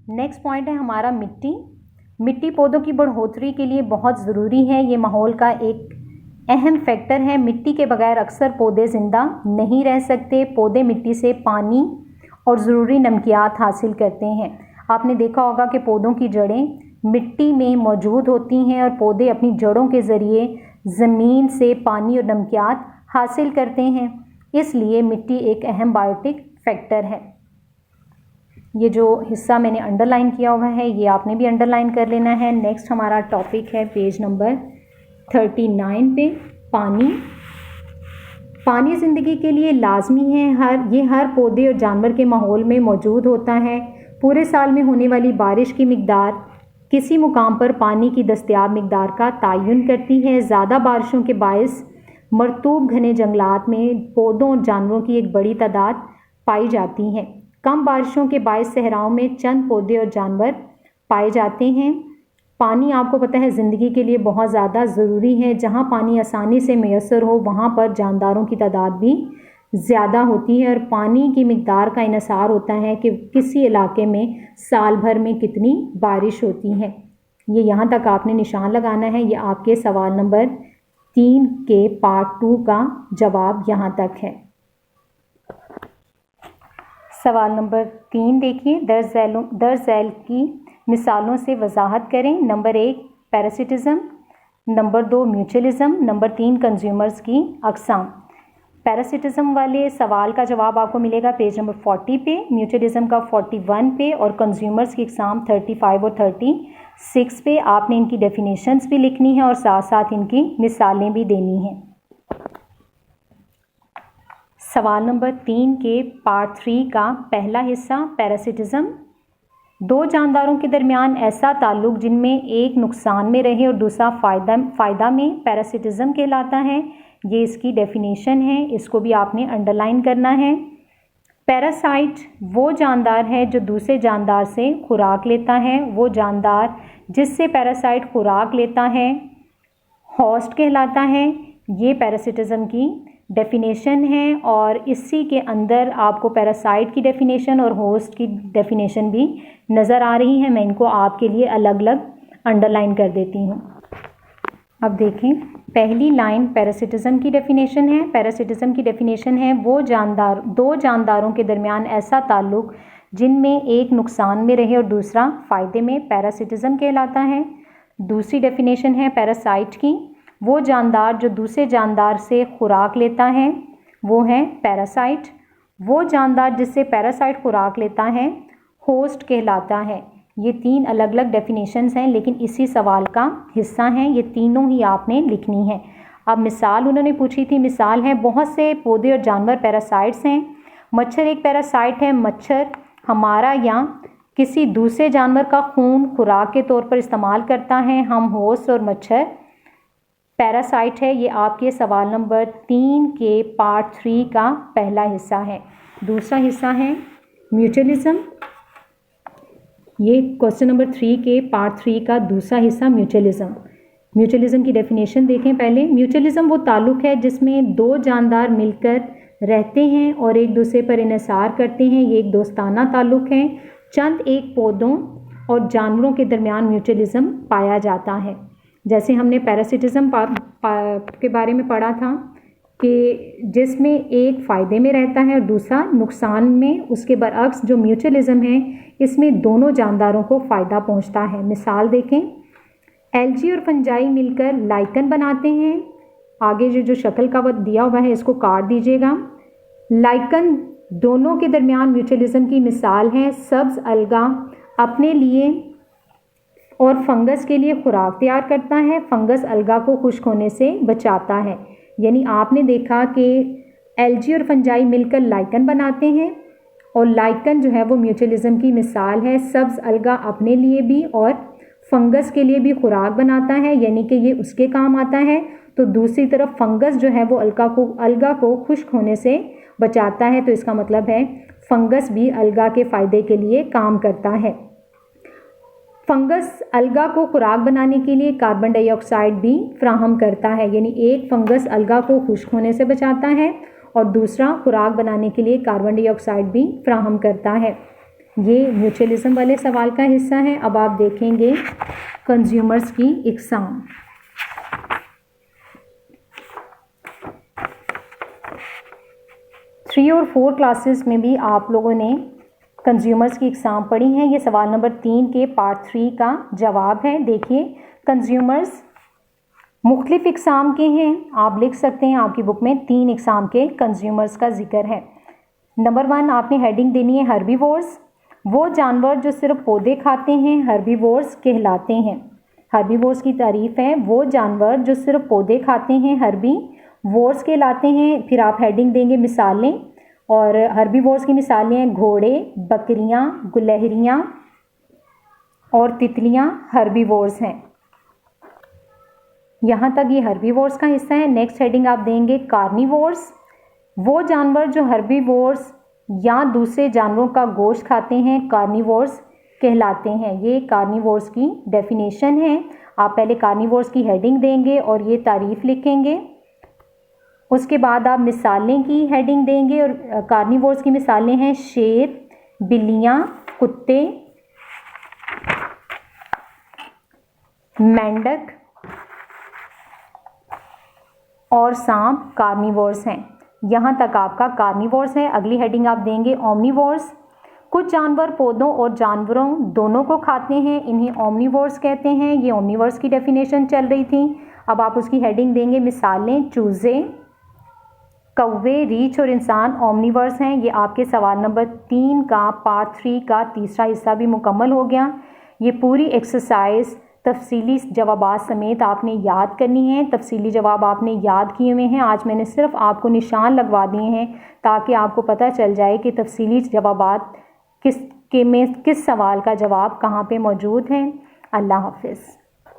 Next point है हमारा मिट्टी। मिट्टी पौधों की बढ़ोतरी के लिए बहुत ज़रूरी है। ये माहौल का एक अहम फैक्टर है। मिट्टी के बगैर अक्सर पौधे ज़िंदा नहीं रह सकते। पौधे मिट्टी से पानी और ज़रूरी नमकियात हासिल करते हैं। आपने देखा होगा कि पौधों की जड़ें मिट्टी में मौजूद होती हैं और पौधे अपनी जड़ों के ज़रिए ज़मीन से पानी और नमकियात हासिल करते हैं। इसलिए मिट्टी एक अहम बायोटिक फैक्टर है। ये जो हिस्सा मैंने अंडरलाइन किया हुआ है ये आपने भी अंडरलाइन कर लेना है। नेक्स्ट हमारा टॉपिक है पेज नंबर 39 पे पानी। पानी ज़िंदगी के लिए लाजमी है। ये हर पौधे और जानवर के माहौल में मौजूद होता है। पूरे साल में होने वाली बारिश की मिकदार किसी मुकाम पर पानी की दस्तयाब मिकदार का तयन करती है। ज़्यादा बारिशों के बायस मरतूब घने जंगलात में पौधों और जानवरों की एक बड़ी तादाद पाई जाती है। कम बारिशों के बायस सहराओं में चंद पौधे और जानवर पाए जाते हैं। पानी आपको पता है ज़िंदगी के लिए बहुत ज़्यादा ज़रूरी है। जहाँ पानी आसानी से मैसर हो वहाँ पर जानदारों की तादाद भी ज़्यादा होती है और पानी की मिकदार का इन्हिसार होता है कि किसी इलाके में साल भर में कितनी बारिश होती है। ये यहाँ तक आपने निशान लगाना है। ये आपके सवाल नंबर 3 के पार्ट 2 का जवाब यहाँ तक है। सवाल नंबर 3 देखिए, दर्ज झैल की मिसालों से वजाहत करें। नंबर 1 पैरासिटिज़म, नंबर 2 म्यूचुअलिज़म, नंबर 3 कंज्यूमर्स की अक़साम। पैरासिटिज़म वाले सवाल का जवाब आपको मिलेगा पेज नंबर 40 पे, म्यूचुअलिज़म का 41 पे और कंज्यूमर्स की अक़साम 35 और 36 पे। आपने इनकी डेफिनेशंस भी लिखनी है और साथ साथ इनकी मिसालें भी देनी हैं। सवाल नंबर 3 के पार्ट 3 का पहला हिस्सा पैरासिटिज़म। दो जानदारों के दरमियान ऐसा ताल्लुक जिनमें एक नुकसान में रहे और दूसरा फ़ायदा में पैरासिटिज़म कहलाता है। ये इसकी डेफिनेशन है, इसको भी आपने अंडरलाइन करना है। पैरासाइट वो जानदार है जो दूसरे जानदार से खुराक लेता है। वो जानदार जिससे पैरासाइट खुराक लेता है होस्ट कहलाता है। ये पैरासिटिज़म की डेफिनेशन है और इसी के अंदर आपको पैरासाइट की डेफिनेशन और होस्ट की डेफिनेशन भी नज़र आ रही है। मैं इनको आपके लिए अलग अलग अंडरलाइन कर देती हूँ। अब देखें, पहली लाइन पैरासिटिज़म की डेफिनेशन है। पैरासिटिज़म की डेफिनेशन है वो जानदार, दो जानदारों के दरमियान ऐसा ताल्लुक जिनमें एक नुकसान में रहे और दूसरा फ़ायदे में, पैरासिटिज़म कहलाता है। दूसरी डेफिनेशन है पैरासाइट की, वो जानदार जो दूसरे जानदार से खुराक लेता है वो है पैरासाइट। वो जानदार जिससे पैरासाइट खुराक लेता है होस्ट कहलाता है। ये 3 अलग अलग डेफिनेशंस हैं लेकिन इसी सवाल का हिस्सा हैं। ये तीनों ही आपने लिखनी है। अब मिसाल उन्होंने पूछी थी, मिसाल है बहुत से पौधे और जानवर पैरासाइट्स हैं। मच्छर एक पैरासाइट है। मच्छर हमारा या किसी दूसरे जानवर का खून खुराक के तौर पर इस्तेमाल करता है। हम होस्ट और मच्छर पैरासाइट है। ये आपके सवाल नंबर 3 के पार्ट 3 का पहला हिस्सा है। दूसरा हिस्सा है म्यूचुअलिज़म। ये क्वेश्चन नंबर 3 के पार्ट 3 का दूसरा हिस्सा म्यूचुअलिज़म। म्यूचुअलिज़म की डेफिनेशन देखें पहले। म्यूचुअलिज़म वो ताल्लुक़ है जिसमें दो जानदार मिलकर रहते हैं और एक दूसरे पर इन्हिसार करते हैं। ये एक दोस्ताना ताल्लुक़ है। चंद एक पौधों और जानवरों के दरमियान म्यूचुअलिज़म पाया जाता है। जैसे हमने पैरासिटिज़म के बारे में पढ़ा था कि जिसमें एक फ़ायदे में रहता है और दूसरा नुकसान में। उसके बरअक्स जो म्यूचुअलिज़म है इसमें दोनों जानदारों को फ़ायदा पहुंचता है। मिसाल देखें, एल्गी और फंजाई मिलकर लाइकन बनाते हैं। आगे जो शक्ल का वक्त दिया हुआ है इसको काट दीजिएगा। लाइकन दोनों के दरमियान म्यूचुअलिज़म की मिसाल है। सब्ज़ अलगा अपने लिए और फंगस के लिए खुराक तैयार करता है। फंगस अलगा को खुश्क होने से बचाता है। यानी आपने देखा कि एल्गी और फंजाई मिलकर लाइकन बनाते हैं और लाइकन जो है वो म्यूचुअलिज़म की मिसाल है। सब्ज़ अलगा अपने लिए भी और फंगस के लिए भी खुराक बनाता है, यानी कि ये उसके काम आता है। तो दूसरी तरफ फंगस जो है वो अलगा को खुश्क होने से बचाता है। तो इसका मतलब है फंगस भी अलगा के फ़ायदे के लिए काम करता है। फंगस अलगा को खुराक बनाने के लिए कार्बन डाइऑक्साइड भी फ्राहम करता है। यानी एक फंगस अलगा को खुश्क होने से बचाता है और दूसरा खुराक बनाने के लिए कार्बन डाइऑक्साइड भी फ्राहम करता है। ये म्यूचुअलिज्म वाले सवाल का हिस्सा है। अब आप देखेंगे कंज्यूमर्स की इकसाम। थ्री और 4 क्लासेस में भी आप लोगों ने कंज्यूमर्स की इकसाम पढ़ी हैं। ये सवाल नंबर 3 के पार्ट 3 का जवाब है। देखिए, कंज्यूमर्स मुख्तलिफ इकसाम के हैं। आप लिख सकते हैं, आपकी बुक में 3 इकसाम के कंज्यूमर्स का जिक्र है। नंबर 1 आपने हेडिंग देनी है हर्बीवोर्स। वो जानवर जो सिर्फ पौधे खाते हैं हर्बीवोर्स कहलाते हैं। हर्बीवोर्स की तारीफ है, वो जानवर जो सिर्फ पौधे खाते हैं हर्बीवोर्स कहलाते हैं। फिर आप हेडिंग देंगे मिसालें, और हर्बीवोर्स की मिसालें हैं घोड़े, बकरियां, गुलहरियां और तितलियां हर्बीवोर्स हैं। यहाँ तक ये हर्बीवोर्स का हिस्सा है। नेक्स्ट हेडिंग आप देंगे कार्निवोर्स। वो जानवर जो हर्बीवोर्स या दूसरे जानवरों का गोश्त खाते हैं कार्निवोर्स कहलाते हैं। ये कार्निवोर्स की डेफिनेशन है। आप पहले कार्निवोर्स की हेडिंग देंगे और ये तारीफ लिखेंगे। उसके बाद आप मिसालें की हेडिंग देंगे, और कार्निवोर्स की मिसालें हैं शेर, बिल्लियाँ, कुत्ते, मेंढक और सांप कार्निवोर्स हैं। यहाँ तक आपका कार्निवोर्स है। अगली हेडिंग आप देंगे ओमनिवोर्स। कुछ जानवर पौधों और जानवरों दोनों को खाते हैं, इन्हें ओमनिवोर्स कहते हैं। ये ओमनिवोर्स की डेफिनेशन चल रही थी। अब आप उसकी हेडिंग देंगे मिसालें चूजे, कौवे, रीछ और इंसान ओमनिवर्स हैं। ये आपके सवाल नंबर 3 का पार्ट 3 का तीसरा हिस्सा भी मुकम्मल हो गया। ये पूरी एक्सरसाइज तफसीली जवाबात समेत आपने याद करनी है। तफसीली जवाब आपने याद किए हुए हैं। आज मैंने सिर्फ आपको निशान लगवा दिए हैं ताकि आपको पता चल जाए कि तफसीली जवाबात किस सवाल का जवाब कहाँ पे मौजूद है। अल्लाह हाफिज़।